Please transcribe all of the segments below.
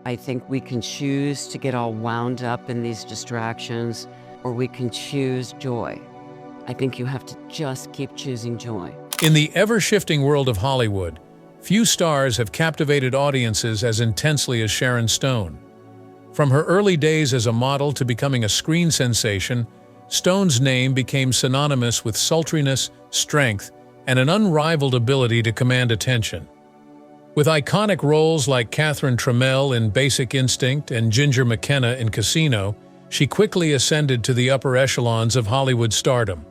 I think we can choose to get all wound up in these distractions, or we can choose joy. I think you have to just keep choosing joy. In the ever-shifting world of Hollywood, few stars have captivated audiences as intensely as Sharon Stone. From her early days as a model to becoming a screen sensation, Stone's name became synonymous with sultriness, strength, and an unrivaled ability to command attention. With iconic roles like Catherine Trammell in Basic Instinct and Ginger McKenna in Casino, she quickly ascended to the upper echelons of Hollywood stardom.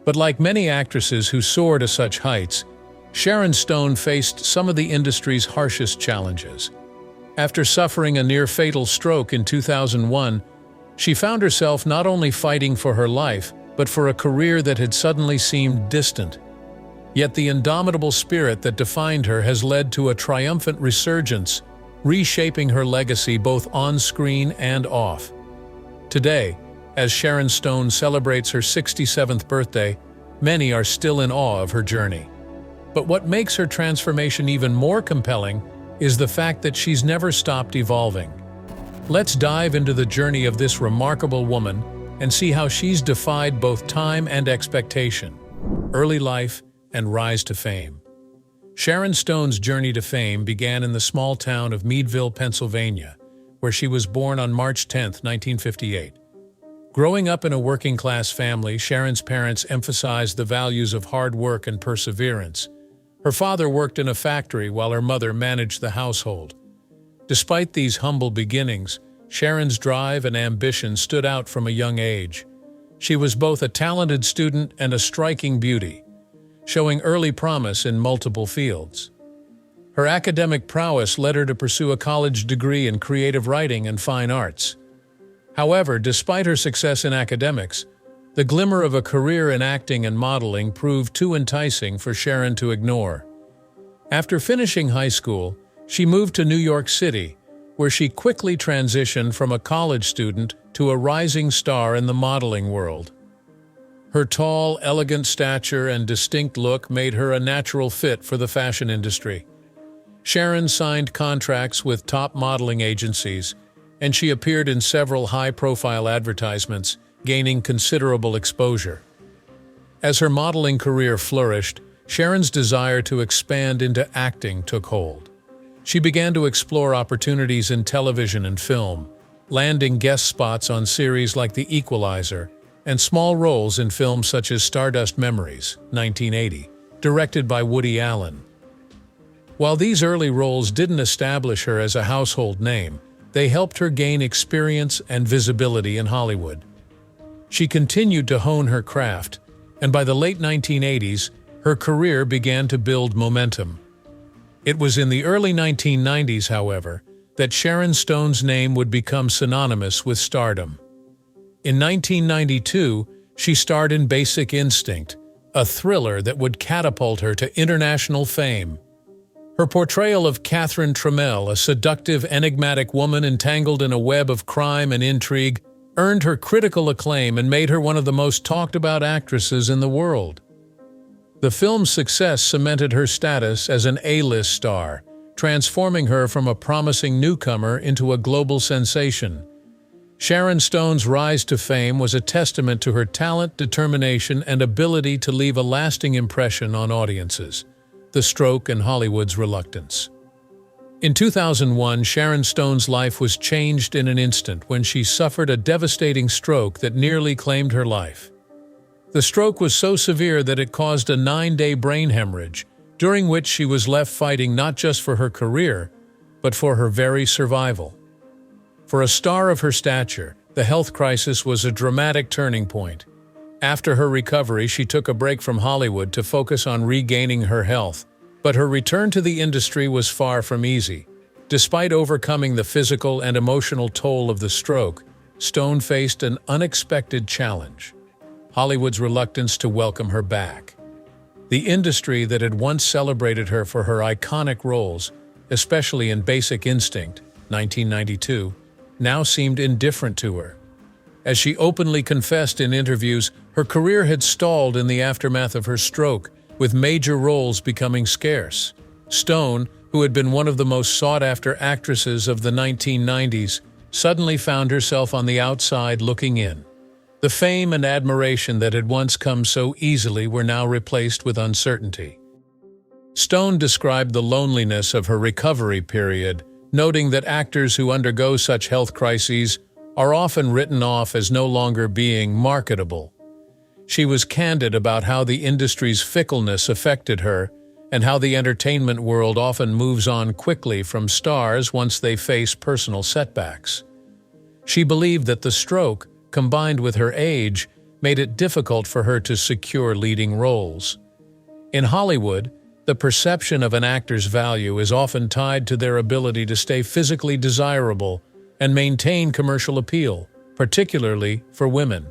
But like many actresses who soar to such heights, Sharon Stone faced some of the industry's harshest challenges. After suffering a near-fatal stroke in 2001, she found herself not only fighting for her life, but for a career that had suddenly seemed distant. Yet the indomitable spirit that defined her has led to a triumphant resurgence, reshaping her legacy both on-screen and off. Today, as Sharon Stone celebrates her 67th birthday, many are still in awe of her journey. But what makes her transformation even more compelling is the fact that she's never stopped evolving. Let's dive into the journey of this remarkable woman and see how she's defied both time and expectation, early life and rise to fame. Sharon Stone's journey to fame began in the small town of Meadville, Pennsylvania, where she was born on March 10, 1958. Growing up in a working-class family, Sharon's parents emphasized the values of hard work and perseverance. Her father worked in a factory while her mother managed the household. Despite these humble beginnings, Sharon's drive and ambition stood out from a young age. She was both a talented student and a striking beauty, showing early promise in multiple fields. Her academic prowess led her to pursue a college degree in creative writing and fine arts. However, despite her success in academics, the glimmer of a career in acting and modeling proved too enticing for Sharon to ignore. After finishing high school, she moved to New York City, where she quickly transitioned from a college student to a rising star in the modeling world. Her tall, elegant stature and distinct look made her a natural fit for the fashion industry. Sharon signed contracts with top modeling agencies, and she appeared in several high-profile advertisements, gaining considerable exposure. As her modeling career flourished, Sharon's desire to expand into acting took hold. She began to explore opportunities in television and film, landing guest spots on series like The Equalizer and small roles in films such as Stardust Memories, 1980, directed by Woody Allen. While these early roles didn't establish her as a household name, they helped her gain experience and visibility in Hollywood. She continued to hone her craft, and by the late 1980s, her career began to build momentum. It was in the early 1990s, however, that Sharon Stone's name would become synonymous with stardom. In 1992, she starred in Basic Instinct, a thriller that would catapult her to international fame. Her portrayal of Catherine Trammell, a seductive, enigmatic woman entangled in a web of crime and intrigue, earned her critical acclaim and made her one of the most talked-about actresses in the world. The film's success cemented her status as an A-list star, transforming her from a promising newcomer into a global sensation. Sharon Stone's rise to fame was a testament to her talent, determination, and ability to leave a lasting impression on audiences. The stroke and Hollywood's reluctance. In 2001, Sharon Stone's life was changed in an instant when she suffered a devastating stroke that nearly claimed her life. The stroke was so severe that it caused a 9-day brain hemorrhage, during which she was left fighting not just for her career, but for her very survival. For a star of her stature, the health crisis was a dramatic turning point. After her recovery, she took a break from Hollywood to focus on regaining her health, but her return to the industry was far from easy. Despite overcoming the physical and emotional toll of the stroke, Stone faced an unexpected challenge: Hollywood's reluctance to welcome her back. The industry that had once celebrated her for her iconic roles, especially in Basic Instinct, 1992, now seemed indifferent to her. As she openly confessed in interviews, her career had stalled in the aftermath of her stroke, with major roles becoming scarce. Stone, who had been one of the most sought-after actresses of the 1990s, suddenly found herself on the outside looking in. The fame and admiration that had once come so easily were now replaced with uncertainty. Stone described the loneliness of her recovery period, noting that actors who undergo such health crises are often written off as no longer being marketable. She was candid about how the industry's fickleness affected her and how the entertainment world often moves on quickly from stars once they face personal setbacks. She believed that the stroke, combined with her age, made it difficult for her to secure leading roles. In Hollywood, the perception of an actor's value is often tied to their ability to stay physically desirable and maintain commercial appeal, particularly for women.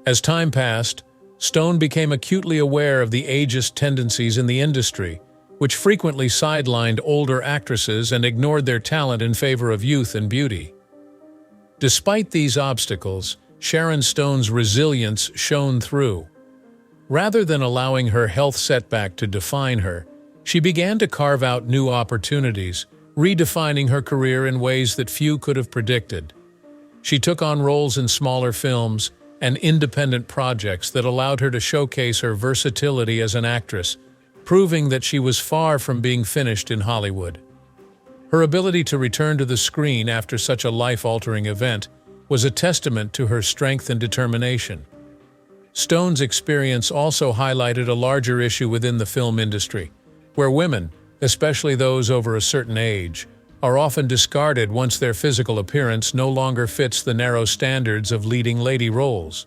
As time passed, Stone became acutely aware of the ageist tendencies in the industry, which frequently sidelined older actresses and ignored their talent in favor of youth and beauty. Despite these obstacles, Sharon Stone's resilience shone through. Rather than allowing her health setback to define her, she began to carve out new opportunities, redefining her career in ways that few could have predicted. She took on roles in smaller films and independent projects that allowed her to showcase her versatility as an actress, proving that she was far from being finished in Hollywood. Her ability to return to the screen after such a life-altering event was a testament to her strength and determination. Stone's experience also highlighted a larger issue within the film industry, where women, especially those over a certain age, are often discarded once their physical appearance no longer fits the narrow standards of leading lady roles.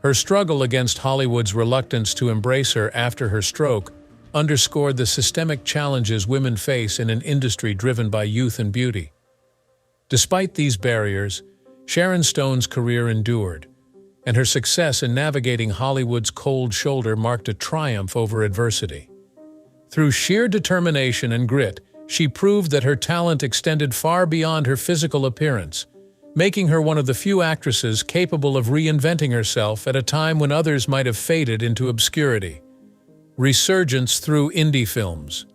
Her struggle against Hollywood's reluctance to embrace her after her stroke underscored the systemic challenges women face in an industry driven by youth and beauty. Despite these barriers, Sharon Stone's career endured, and her success in navigating Hollywood's cold shoulder marked a triumph over adversity. Through sheer determination and grit, she proved that her talent extended far beyond her physical appearance, making her one of the few actresses capable of reinventing herself at a time when others might have faded into obscurity. Resurgence through indie films.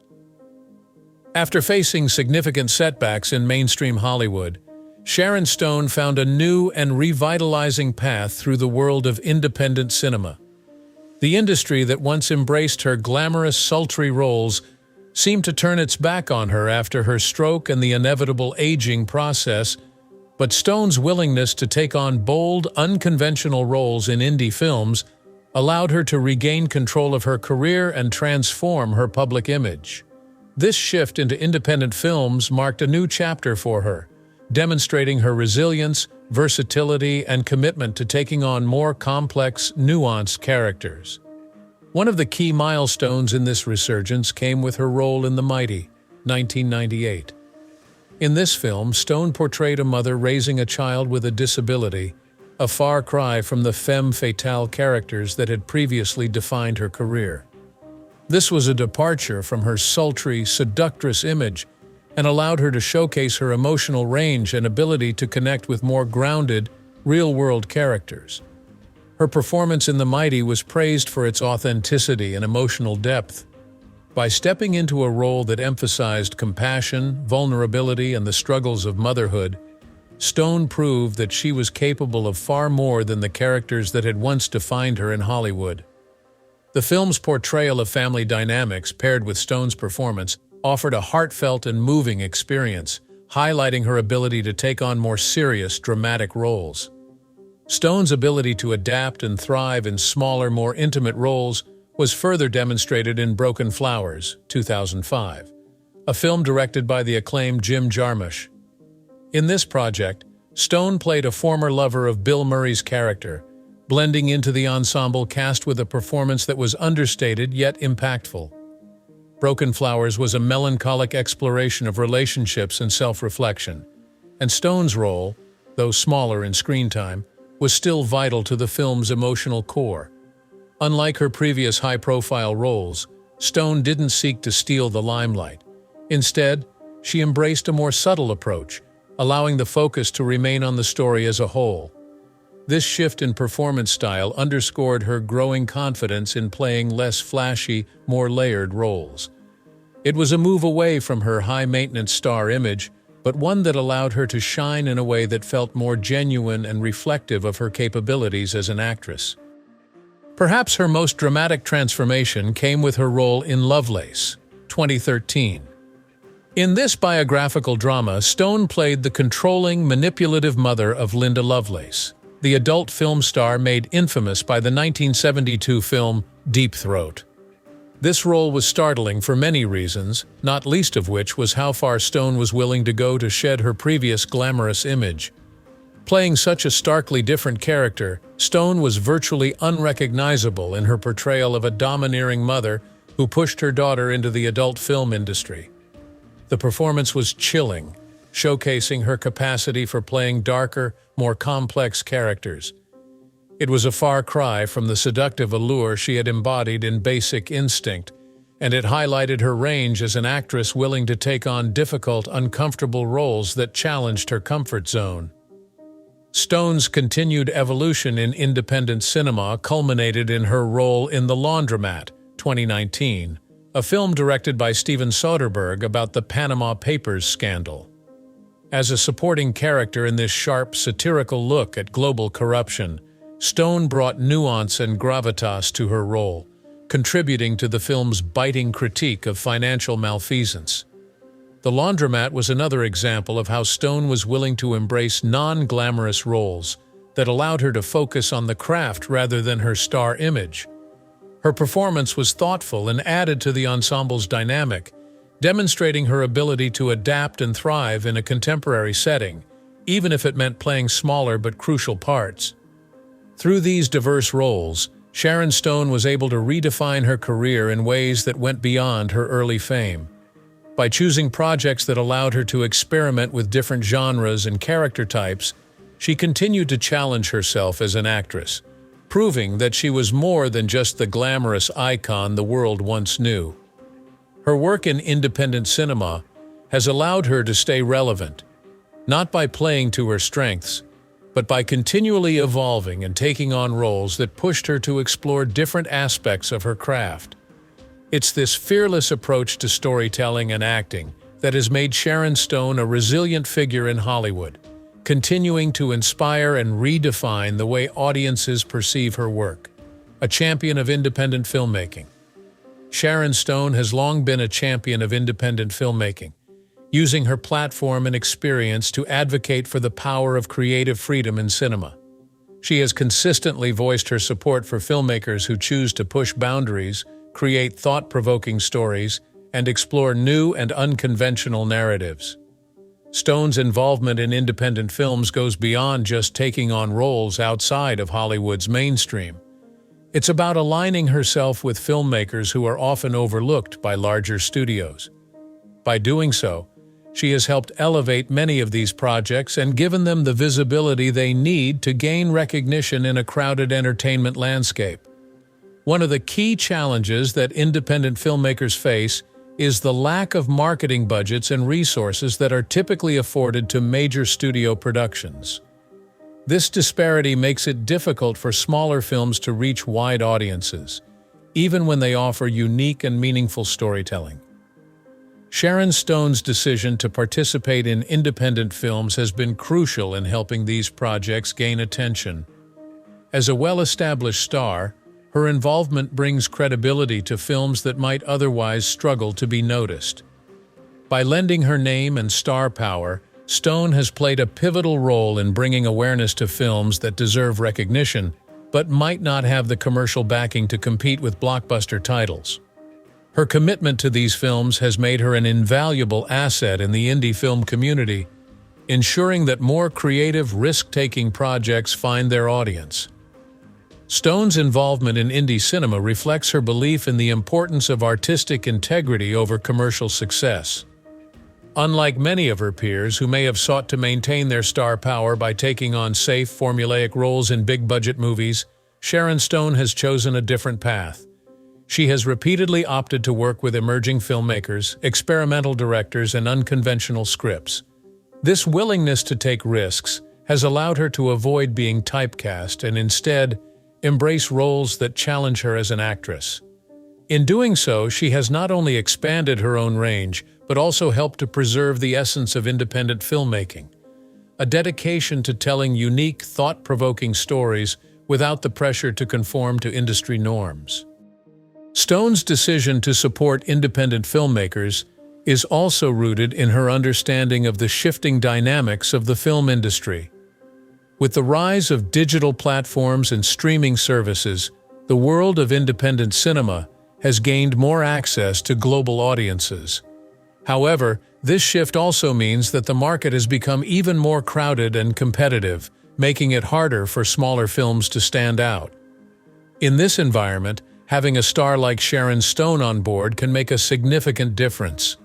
After facing significant setbacks in mainstream Hollywood, Sharon Stone found a new and revitalizing path through the world of independent cinema. The industry that once embraced her glamorous, sultry roles seemed to turn its back on her after her stroke and the inevitable aging process, but Stone's willingness to take on bold, unconventional roles in indie films allowed her to regain control of her career and transform her public image. This shift into independent films marked a new chapter for her, demonstrating her resilience, versatility, and commitment to taking on more complex, nuanced characters. One of the key milestones in this resurgence came with her role in The Mighty, 1998. In this film, Stone portrayed a mother raising a child with a disability, a far cry from the femme fatale characters that had previously defined her career. This was a departure from her sultry, seductress image and allowed her to showcase her emotional range and ability to connect with more grounded, real-world characters. Her performance in The Mighty was praised for its authenticity and emotional depth. By stepping into a role that emphasized compassion, vulnerability, and the struggles of motherhood, Stone proved that she was capable of far more than the characters that had once defined her in Hollywood. The film's portrayal of family dynamics, paired with Stone's performance, offered a heartfelt and moving experience, highlighting her ability to take on more serious, dramatic roles. Stone's ability to adapt and thrive in smaller, more intimate roles was further demonstrated in Broken Flowers, 2005, a film directed by the acclaimed Jim Jarmusch. In this project, Stone played a former lover of Bill Murray's character, blending into the ensemble cast with a performance that was understated yet impactful. Broken Flowers was a melancholic exploration of relationships and self-reflection, and Stone's role, though smaller in screen time, was still vital to the film's emotional core. Unlike her previous high-profile roles, Stone didn't seek to steal the limelight. Instead, she embraced a more subtle approach, allowing the focus to remain on the story as a whole. This shift in performance style underscored her growing confidence in playing less flashy, more layered roles. It was a move away from her high-maintenance star image, but one that allowed her to shine in a way that felt more genuine and reflective of her capabilities as an actress. Perhaps her most dramatic transformation came with her role in Lovelace, 2013. In this biographical drama, Stone played the controlling, manipulative mother of Linda Lovelace, the adult film star made infamous by the 1972 film Deep Throat. This role was startling for many reasons, not least of which was how far Stone was willing to go to shed her previous glamorous image. Playing such a starkly different character, Stone was virtually unrecognizable in her portrayal of a domineering mother who pushed her daughter into the adult film industry. The performance was chilling, showcasing her capacity for playing darker, more complex characters. It was a far cry from the seductive allure she had embodied in Basic Instinct, and it highlighted her range as an actress willing to take on difficult, uncomfortable roles that challenged her comfort zone. Stone's continued evolution in independent cinema culminated in her role in The Laundromat, 2019, a film directed by Steven Soderbergh about the Panama Papers scandal. As a supporting character in this sharp, satirical look at global corruption, Stone brought nuance and gravitas to her role, contributing to the film's biting critique of financial malfeasance. The Laundromat was another example of how Stone was willing to embrace non-glamorous roles that allowed her to focus on the craft rather than her star image. Her performance was thoughtful and added to the ensemble's dynamic, demonstrating her ability to adapt and thrive in a contemporary setting, even if it meant playing smaller but crucial parts. Through these diverse roles, Sharon Stone was able to redefine her career in ways that went beyond her early fame. By choosing projects that allowed her to experiment with different genres and character types, she continued to challenge herself as an actress, proving that she was more than just the glamorous icon the world once knew. Her work in independent cinema has allowed her to stay relevant, not by playing to her strengths, but by continually evolving and taking on roles that pushed her to explore different aspects of her craft. It's this fearless approach to storytelling and acting that has made Sharon Stone a resilient figure in Hollywood, continuing to inspire and redefine the way audiences perceive her work. A champion of independent filmmaking. Sharon Stone has long been a champion of independent filmmaking, using her platform and experience to advocate for the power of creative freedom in cinema. She has consistently voiced her support for filmmakers who choose to push boundaries, create thought-provoking stories, and explore new and unconventional narratives. Stone's involvement in independent films goes beyond just taking on roles outside of Hollywood's mainstream. It's about aligning herself with filmmakers who are often overlooked by larger studios. By doing so, she has helped elevate many of these projects and given them the visibility they need to gain recognition in a crowded entertainment landscape. One of the key challenges that independent filmmakers face is the lack of marketing budgets and resources that are typically afforded to major studio productions. This disparity makes it difficult for smaller films to reach wide audiences, even when they offer unique and meaningful storytelling. Sharon Stone's decision to participate in independent films has been crucial in helping these projects gain attention. As a well-established star, her involvement brings credibility to films that might otherwise struggle to be noticed. By lending her name and star power, Stone has played a pivotal role in bringing awareness to films that deserve recognition, but might not have the commercial backing to compete with blockbuster titles. Her commitment to these films has made her an invaluable asset in the indie film community, ensuring that more creative, risk-taking projects find their audience. Stone's involvement in indie cinema reflects her belief in the importance of artistic integrity over commercial success. Unlike many of her peers who may have sought to maintain their star power by taking on safe, formulaic roles in big-budget movies, Sharon Stone has chosen a different path. She has repeatedly opted to work with emerging filmmakers, experimental directors, and unconventional scripts. This willingness to take risks has allowed her to avoid being typecast and instead embrace roles that challenge her as an actress. In doing so, she has not only expanded her own range, but also helped to preserve the essence of independent filmmaking, a dedication to telling unique, thought-provoking stories without the pressure to conform to industry norms. Stone's decision to support independent filmmakers is also rooted in her understanding of the shifting dynamics of the film industry. With the rise of digital platforms and streaming services, the world of independent cinema has gained more access to global audiences. However, this shift also means that the market has become even more crowded and competitive, making it harder for smaller films to stand out. In this environment, having a star like Sharon Stone on board can make a significant difference.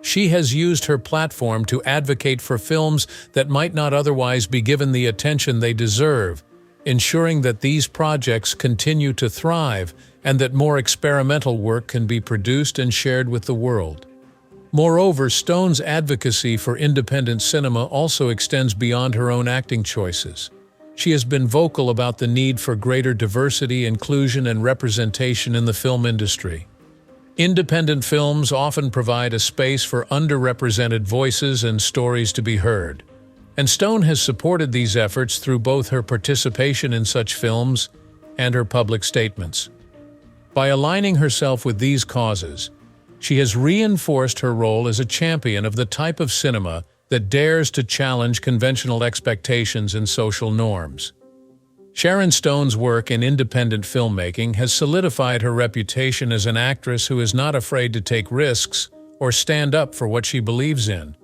She has used her platform to advocate for films that might not otherwise be given the attention they deserve, ensuring that these projects continue to thrive and that more experimental work can be produced and shared with the world. Moreover, Stone's advocacy for independent cinema also extends beyond her own acting choices. She has been vocal about the need for greater diversity, inclusion, and representation in the film industry. Independent films often provide a space for underrepresented voices and stories to be heard, and Stone has supported these efforts through both her participation in such films and her public statements. By aligning herself with these causes, she has reinforced her role as a champion of the type of cinema that dares to challenge conventional expectations and social norms. Sharon Stone's work in independent filmmaking has solidified her reputation as an actress who is not afraid to take risks or stand up for what she believes in.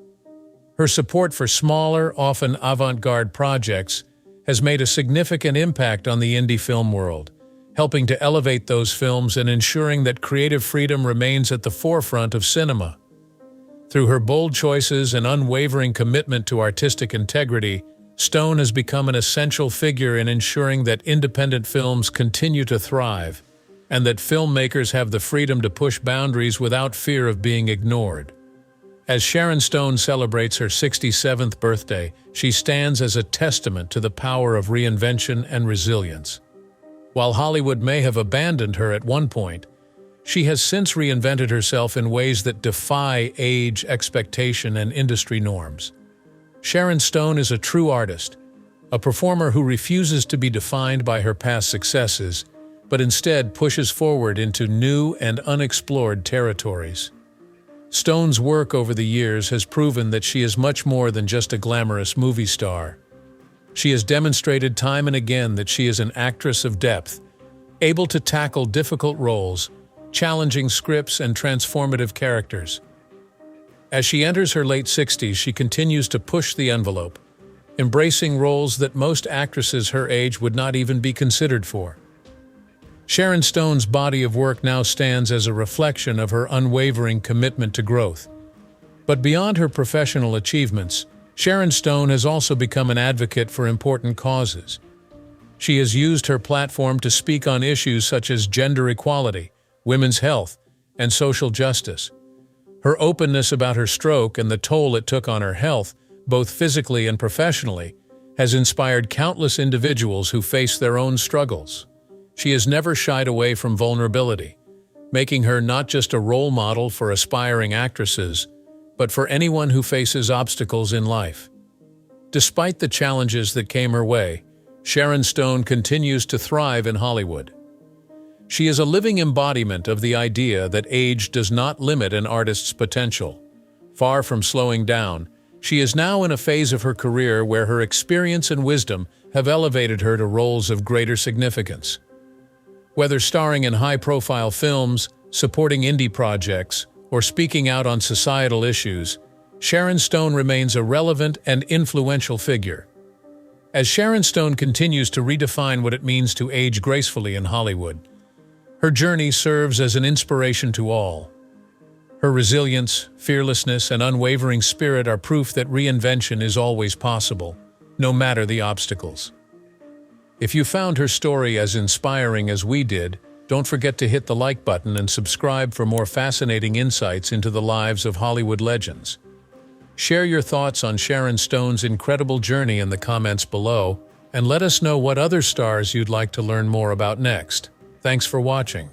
Her support for smaller, often avant-garde projects has made a significant impact on the indie film world, helping to elevate those films and ensuring that creative freedom remains at the forefront of cinema. Through her bold choices and unwavering commitment to artistic integrity, Stone has become an essential figure in ensuring that independent films continue to thrive and that filmmakers have the freedom to push boundaries without fear of being ignored. As Sharon Stone celebrates her 67th birthday, she stands as a testament to the power of reinvention and resilience. While Hollywood may have abandoned her at one point, she has since reinvented herself in ways that defy age, expectation, and industry norms. Sharon Stone is a true artist, a performer who refuses to be defined by her past successes, but instead pushes forward into new and unexplored territories. Stone's work over the years has proven that she is much more than just a glamorous movie star. She has demonstrated time and again that she is an actress of depth, able to tackle difficult roles, challenging scripts, and transformative characters. As she enters her late 60s, she continues to push the envelope, embracing roles that most actresses her age would not even be considered for. Sharon Stone's body of work now stands as a reflection of her unwavering commitment to growth. But beyond her professional achievements, Sharon Stone has also become an advocate for important causes. She has used her platform to speak on issues such as gender equality, women's health, and social justice. Her openness about her stroke and the toll it took on her health, both physically and professionally, has inspired countless individuals who face their own struggles. She has never shied away from vulnerability, making her not just a role model for aspiring actresses, but for anyone who faces obstacles in life. Despite the challenges that came her way, Sharon Stone continues to thrive in Hollywood. She is a living embodiment of the idea that age does not limit an artist's potential. Far from slowing down, she is now in a phase of her career where her experience and wisdom have elevated her to roles of greater significance. Whether starring in high-profile films, supporting indie projects, or speaking out on societal issues, Sharon Stone remains a relevant and influential figure. As Sharon Stone continues to redefine what it means to age gracefully in Hollywood, her journey serves as an inspiration to all. Her resilience, fearlessness, and unwavering spirit are proof that reinvention is always possible, no matter the obstacles. If you found her story as inspiring as we did, don't forget to hit the like button and subscribe for more fascinating insights into the lives of Hollywood legends. Share your thoughts on Sharon Stone's incredible journey in the comments below, and let us know what other stars you'd like to learn more about next. Thanks for watching.